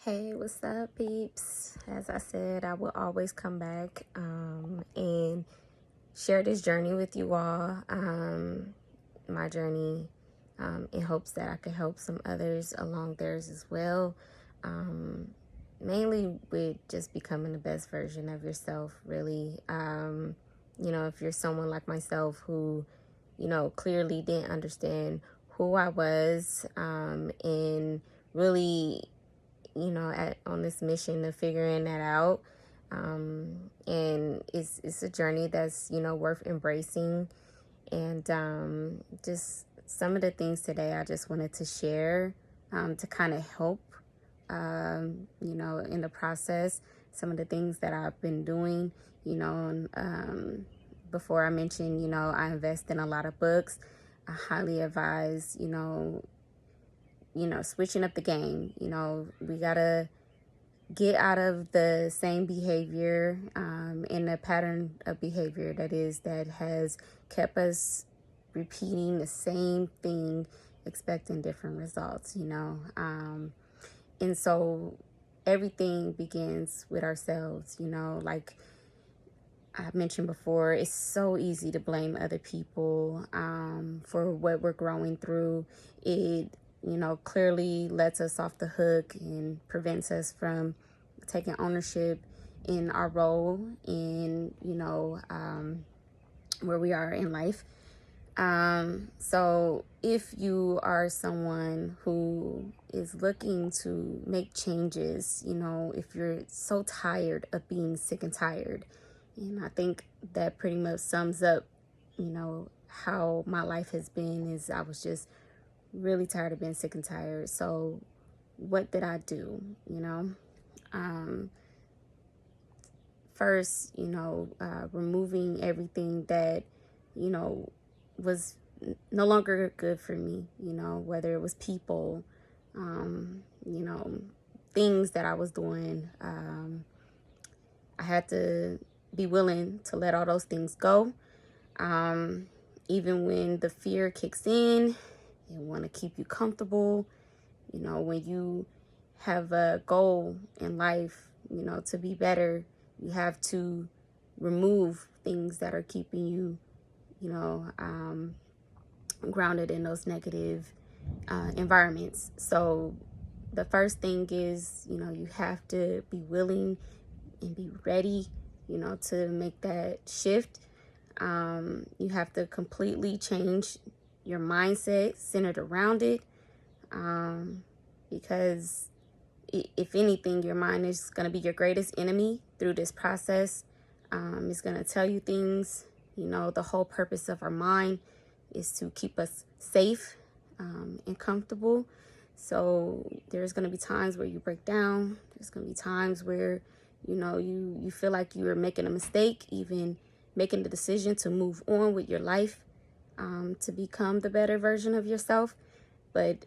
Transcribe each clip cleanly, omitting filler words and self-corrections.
Hey, what's up, peeps? As I said, I will always come back and share this journey with you all. My journey, in hopes that I could help some others along theirs as well. Mainly with just becoming the best version of yourself, really. If you're someone like myself who, clearly didn't understand who I was, and really on this mission of figuring that out. And it's a journey that's, worth embracing. And just some of the things today I just wanted to share, to kind of help, in the process, some of the things that I've been doing, and, before I mentioned, I invest in a lot of books. I highly advise, switching up the game. We gotta get out of the same behavior, and the pattern of behavior that has kept us repeating the same thing, expecting different results, and so everything begins with ourselves, like I mentioned before. It's so easy to blame other people, for what we're growing through. It, clearly lets us off the hook and prevents us from taking ownership in our role in, where we are in life. So if you are someone who is looking to make changes, if you're so tired of being sick and tired, and I think that pretty much sums up, how my life has been, is I was just really tired of being sick and tired. So what did I do? Um, First, removing everything that, was no longer good for me, whether it was people, you know, things that I was doing. I had to be willing to let all those things go. Even when the fear kicks in and want to keep you comfortable, when you have a goal in life, to be better, you have to remove things that are keeping you, grounded in those negative environments. So the first thing is, you have to be willing and be ready, to make that shift. You have to completely change your mindset centered around it, because if anything, your mind is going to be your greatest enemy through this process. It's going to tell you things. The whole purpose of our mind is to keep us safe, and comfortable. So there's going to be times where you break down. There's going to be times where, you feel like you are making a mistake, even making the decision to move on with your life, to become the better version of yourself. But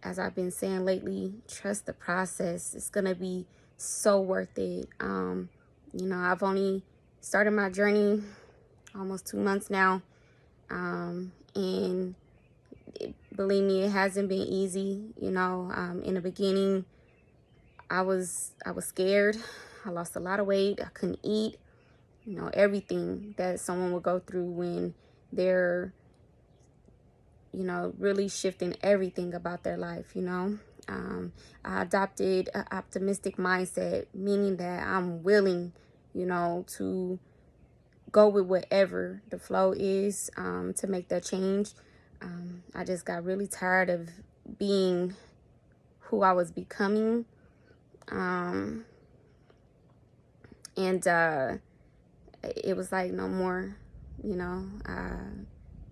as I've been saying lately, trust the process. It's going to be so worth it. I've only started my journey almost 2 months now. And believe me, it hasn't been easy. In the beginning, I was scared. I lost a lot of weight. I couldn't eat. Everything that someone would go through when they're, really shifting everything about their life. I adopted an optimistic mindset, meaning that I'm willing, to go with whatever the flow is, to make that change. I just got really tired of being who I was becoming. And it was like no more.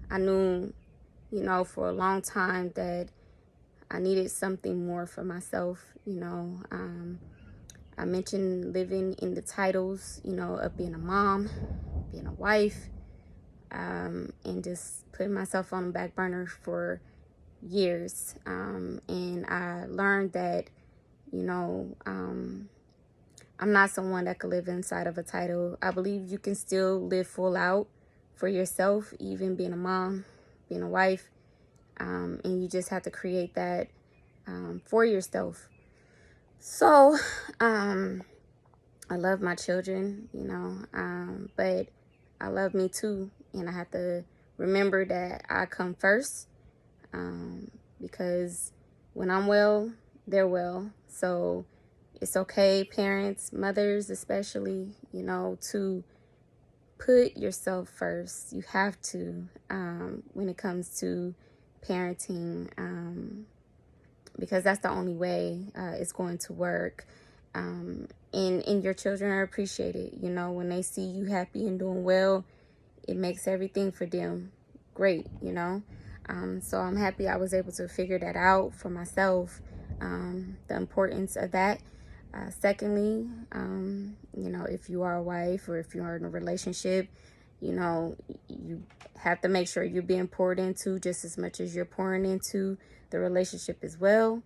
I knew, for a long time that I needed something more for myself. I mentioned living in the titles, of being a mom, being a wife, and just putting myself on the back burner for years. And I learned that, I'm not someone that could live inside of a title. I believe you can still live full out for yourself, even being a mom, being a wife. And you just have to create that, for yourself. So, I love my children, but I love me too. And I have to remember that I come first, because when I'm well, they're well. So it's okay, parents, mothers especially, to put yourself first. You have to, when it comes to parenting, because that's the only way it's going to work. And your children are appreciated. When they see you happy and doing well, it makes everything for them great. So I'm happy I was able to figure that out for myself, the importance of that. Secondly, if you are a wife or if you are in a relationship, you have to make sure you're being poured into just as much as you're pouring into the relationship as well,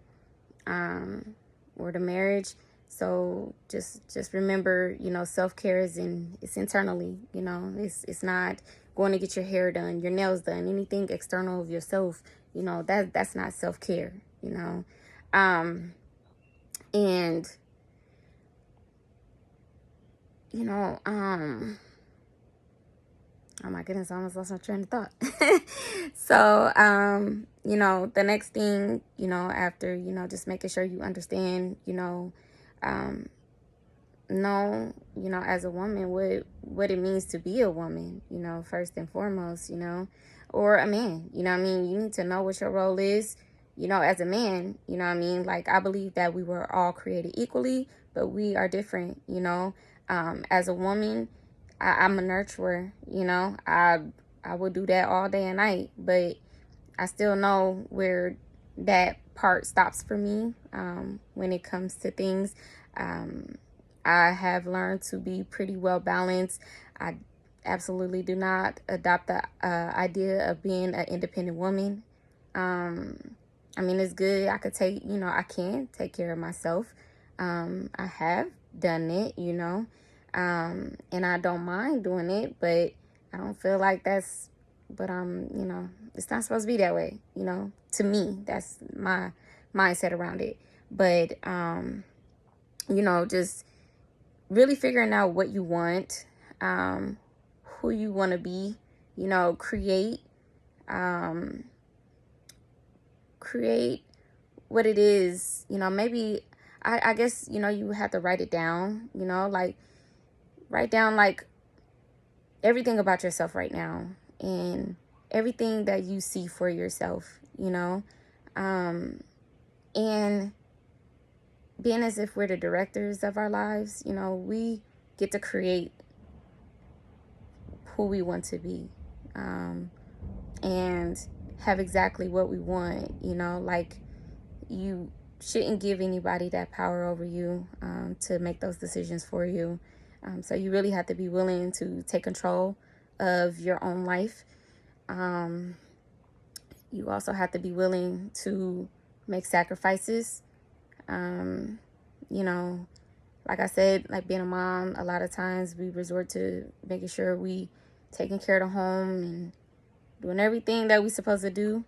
or the marriage. So just remember, self-care it's internally. It's not going to get your hair done, your nails done, anything external of yourself. That's not self-care. Um, and oh my goodness, I almost lost my train of thought. So, the next thing, after, just making sure you understand, know, as a woman, what it means to be a woman, first and foremost, or a man, you need to know what your role is, as a man, like, I believe that we were all created equally, but we are different, as a woman, I'm a nurturer, I would do that all day and night, but I still know where that part stops for me, when it comes to things. I have learned to be pretty well balanced. I absolutely do not adopt the idea of being an independent woman. It's good. I can take care of myself. I have done it, and I don't mind doing it, but I don't feel like but it's not supposed to be that way, to me. That's my mindset around it. But, just really figuring out what you want, who you want to be, create what it is, maybe, I guess, you have to write it down, like, write down, like, everything about yourself right now and everything that you see for yourself, and being as if we're the directors of our lives, we get to create who we want to be, and have exactly what we want, like, you shouldn't give anybody that power over you, to make those decisions for you. So you really have to be willing to take control of your own life. You also have to be willing to make sacrifices. Like I said, like being a mom, a lot of times we resort to making sure we taking care of the home and doing everything that we're supposed to do,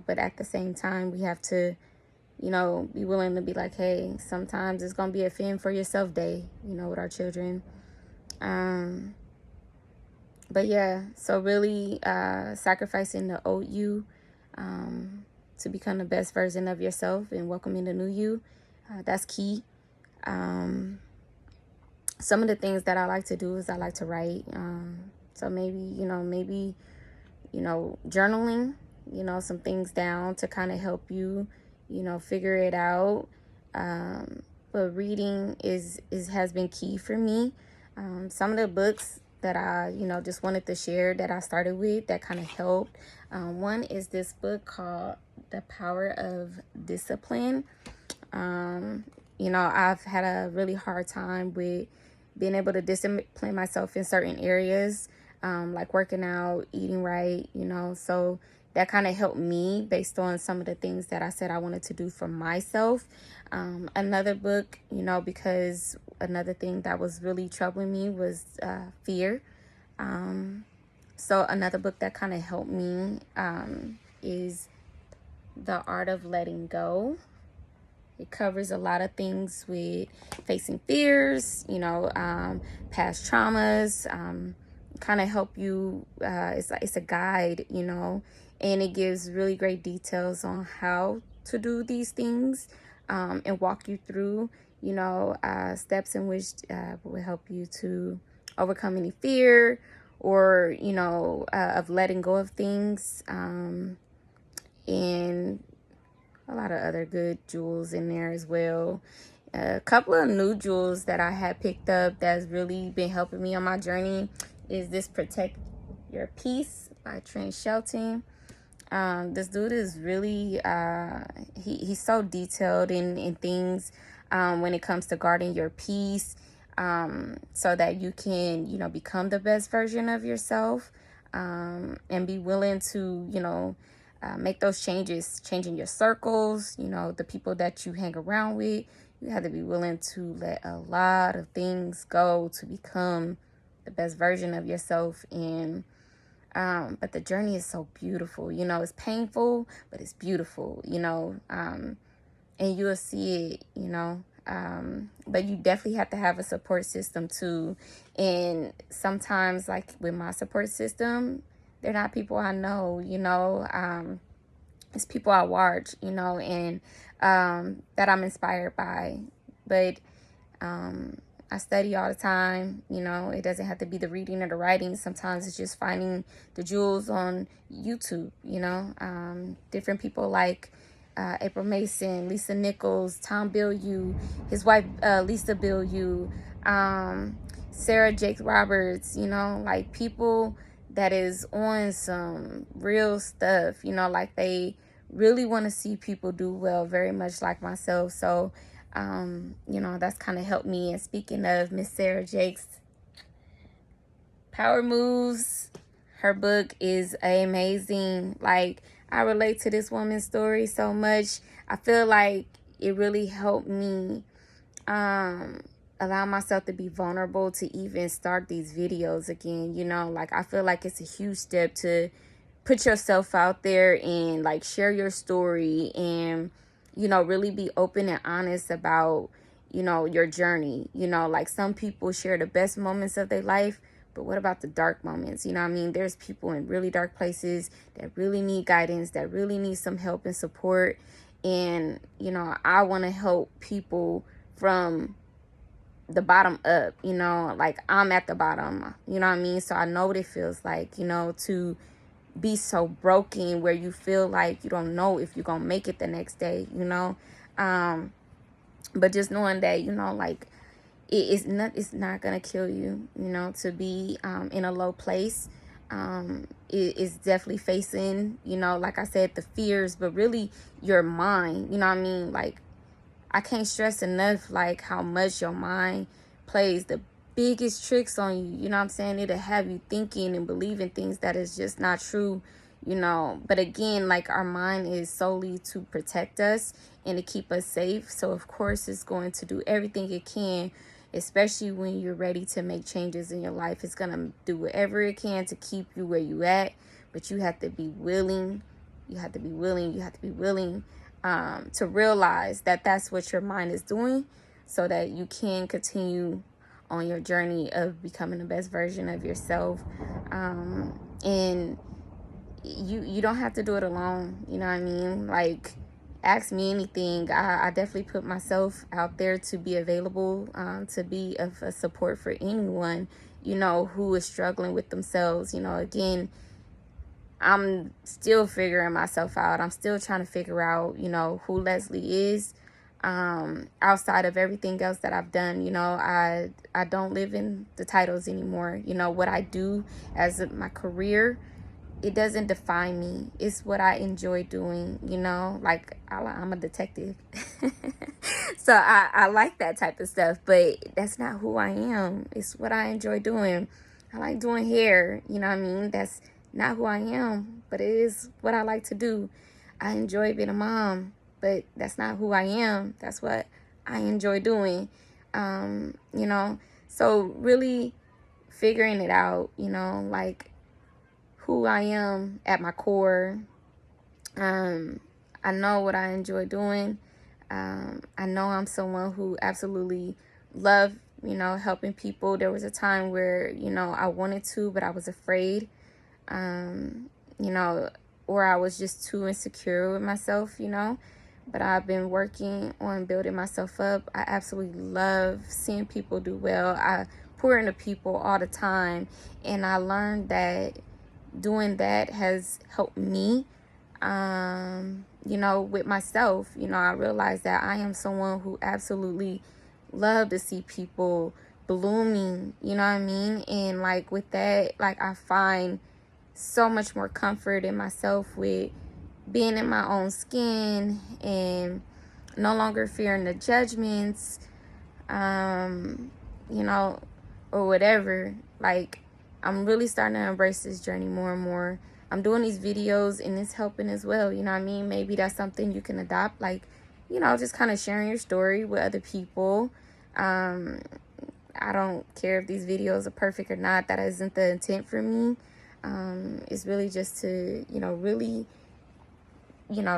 but at the same time, we have to, be willing to be like, hey, sometimes it's going to be a fend for yourself day, with our children. But yeah, so really sacrificing the old you, to become the best version of yourself and welcoming the new you, that's key. Some of the things that I like to do is I like to write. So maybe, journaling, some things down to kind of help you, figure it out. But reading has been key for me. Some of the books that I, just wanted to share that I started with that kind of helped. One is this book called The Power of Discipline. I've had a really hard time with being able to discipline myself in certain areas, like working out, eating right, so that kind of helped me based on some of the things that I said I wanted to do for myself. Another book, because another thing that was really troubling me was fear. So another book that kind of helped me is The Art of Letting Go. It covers a lot of things with facing fears, past traumas, kind of help you. It's a guide, and it gives really great details on how to do these things, and walk you through, steps in which will help you to overcome any fear or, of letting go of things, and a lot of other good jewels in there as well. A couple of new jewels that I had picked up that's really been helping me on my journey is this Protect Your Peace by Trent Shelton. This dude is really, he's so detailed in things when it comes to guarding your peace, so that you can, become the best version of yourself, and be willing to, make those changes, changing your circles, the people that you hang around with. You have to be willing to let a lot of things go to become the best version of yourself. And but the journey is so beautiful. It's painful, but it's beautiful, and you'll see it, but you definitely have to have a support system too. And sometimes, like with my support system, they're not people I know, it's people I watch, and that I'm inspired by. But I study all the time, it doesn't have to be the reading or the writing. Sometimes it's just finding the jewels on YouTube, different people like April Mason, Lisa Nichols, Tom Bilyeu, his wife Lisa Bilyeu, Sarah Jakes Roberts, like people that is on some real stuff, like they really want to see people do well, very much like myself. So that's kind of helped me. And speaking of Miss Sarah Jakes, Power Moves, her book is amazing. Like, I relate to this woman's story so much. I feel like it really helped me allow myself to be vulnerable to even start these videos again. Like, I feel like it's a huge step to put yourself out there and like share your story and really be open and honest about your journey. Like, some people share the best moments of their life, but what about the dark moments? There's people in really dark places that really need guidance, that really need some help and support. And I want to help people from the bottom up. Like, I'm at the bottom, so I know what it feels like, to be so broken where you feel like you don't know if you're gonna make it the next day, but just knowing that like it's not gonna kill you, to be in a low place. It is definitely facing, like I said, the fears, but really your mind. Like, I can't stress enough like how much your mind plays the biggest tricks on you. It'll have you thinking and believing things that is just not true. But again, like, our mind is solely to protect us and to keep us safe. So of course it's going to do everything it can, especially when you're ready to make changes in your life. It's gonna do whatever it can to keep you where you at, but you have to be willing. You have to be willing to realize that that's what your mind is doing, so that you can continue on your journey of becoming the best version of yourself. And you don't have to do it alone. Like, ask me anything. I definitely put myself out there to be available, to be of a support for anyone, who is struggling with themselves. Again, I'm still figuring myself out. I'm still trying to figure out, who Leslie is, outside of everything else that I've done. I don't live in the titles anymore. What I do as my career, it doesn't define me. It's what I enjoy doing, like I'm a detective. So I like that type of stuff, but that's not who I am. It's what I enjoy doing. I like doing hair, That's not who I am, but it is what I like to do. I enjoy being a mom, but that's not who I am. That's what I enjoy doing. So really figuring it out, like who I am at my core. I know what I enjoy doing. I know I'm someone who absolutely love, helping people. There was a time where, I wanted to, but I was afraid, you know, or I was just too insecure with myself, But I've been working on building myself up. I absolutely love seeing people do well. I pour into people all the time. And I learned that doing that has helped me, with myself. I realized that I am someone who absolutely love to see people blooming, you know what I mean? And like with that, like I find so much more comfort in myself with being in my own skin and no longer fearing the judgments, um, you know, or whatever. Like, I'm really starting to embrace this journey more and more. I'm doing these videos and it's helping as well. You know what I mean? Maybe that's something you can adopt. Like, just kind of sharing your story with other people. I don't care if these videos are perfect or not. That isn't the intent for me. It's really just to, really,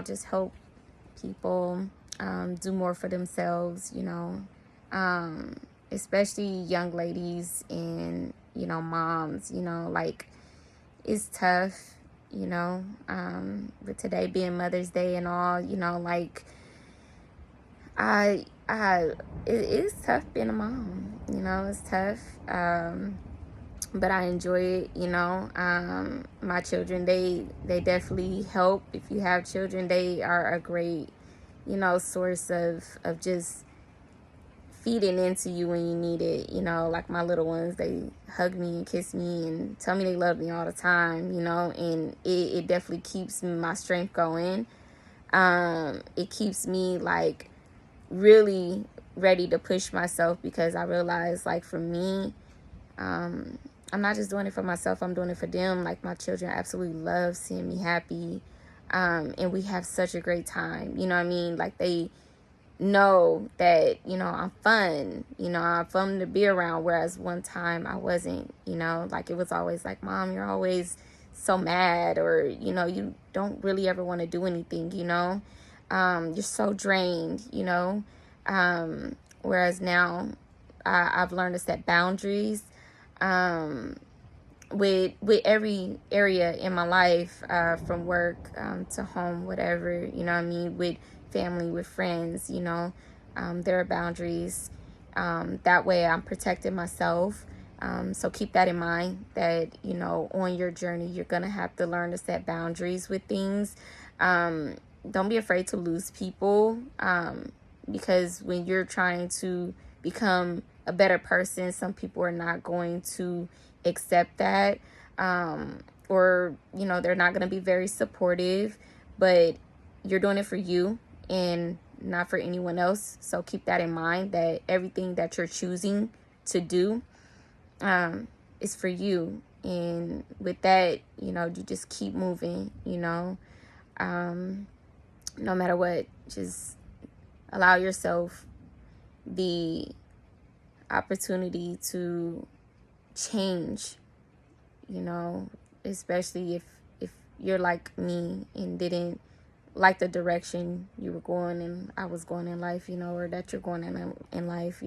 just help people do more for themselves, especially young ladies and, moms, like it's tough, with today being Mother's Day and all, like it is tough being a mom, it's tough. But I enjoy it, my children, they definitely help. If you have children, they are a great, source of just feeding into you when you need it. Like my little ones, they hug me and kiss me and tell me they love me all the time, and it definitely keeps my strength going. It keeps me like really ready to push myself, because I realize, like, for me, I'm not just doing it for myself, I'm doing it for them. Like, my children absolutely love seeing me happy. And we have such a great time. You know what I mean? Like, they know that, I'm fun. I'm fun to be around. Whereas one time I wasn't, like, it was always like, Mom, you're always so mad, or, you don't really ever want to do anything, you're so drained, whereas now I've learned to set boundaries, with every area in my life, from work, to home, whatever, what I mean, with family, with friends, there are boundaries. That way I'm protecting myself. So keep that in mind, that, on your journey, you're going to have to learn to set boundaries with things. Don't be afraid to lose people, because when you're trying to become a better person, some people are not going to accept that, or they're not going to be very supportive, but you're doing it for you and not for anyone else. So keep that in mind, that everything that you're choosing to do, is for you. And with that, you just keep moving, no matter what. Just allow yourself the opportunity to change, especially if you're like me and didn't like the direction you were going and I was going in life, or that you're going in life,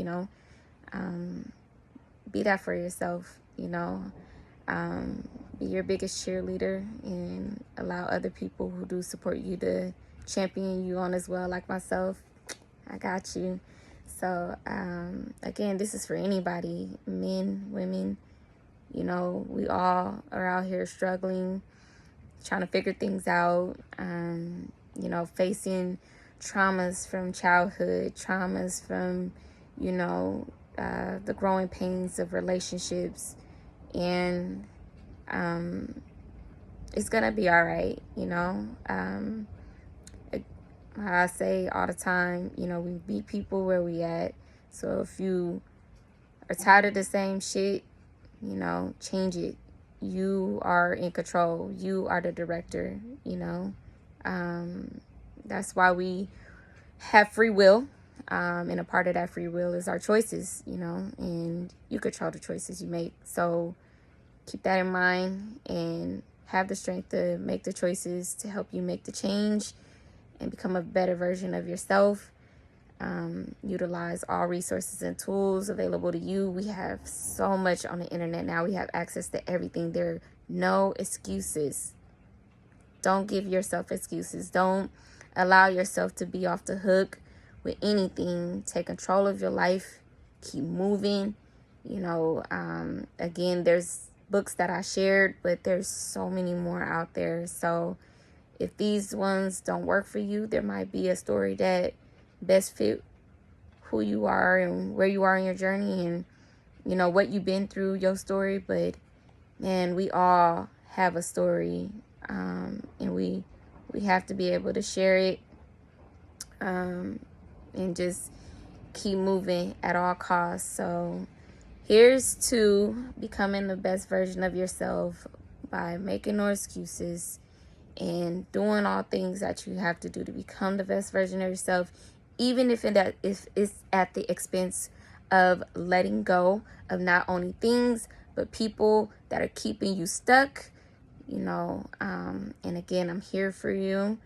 be that for yourself, be your biggest cheerleader and allow other people who do support you to champion you on as well, like myself. I got you. So, again, this is for anybody, men, women, we all are out here struggling, trying to figure things out, facing traumas from childhood, traumas from, the growing pains of relationships. And it's going to be all right, I say all the time, we meet people where we at. So if you are tired of the same shit, change it. You are in control. You are the director, That's why we have free will. And a part of that free will is our choices, and you control the choices you make. So keep that in mind and have the strength to make the choices to help you make the change and become a better version of yourself. Utilize all resources and tools available to you. We have so much on the internet now. We have access to everything. There are no excuses. Don't give yourself excuses. Don't allow yourself to be off the hook with anything. Take control of your life. Keep moving. You know, again, there's books that I shared, but there's so many more out there. So if these ones don't work for you, there might be a story that best fit who you are and where you are in your journey and, you know, what you've been through, your story. But, man, we all have a story, and we have to be able to share it, and just keep moving at all costs. So here's to becoming the best version of yourself by making no excuses and doing all things that you have to do to become the best version of yourself, even if it's at the expense of letting go of not only things but people that are keeping you stuck. You know, and again, I'm here for you.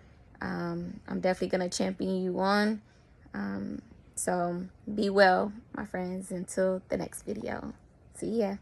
I'm definitely gonna champion you on. So be well, my friends, until the next video. See ya.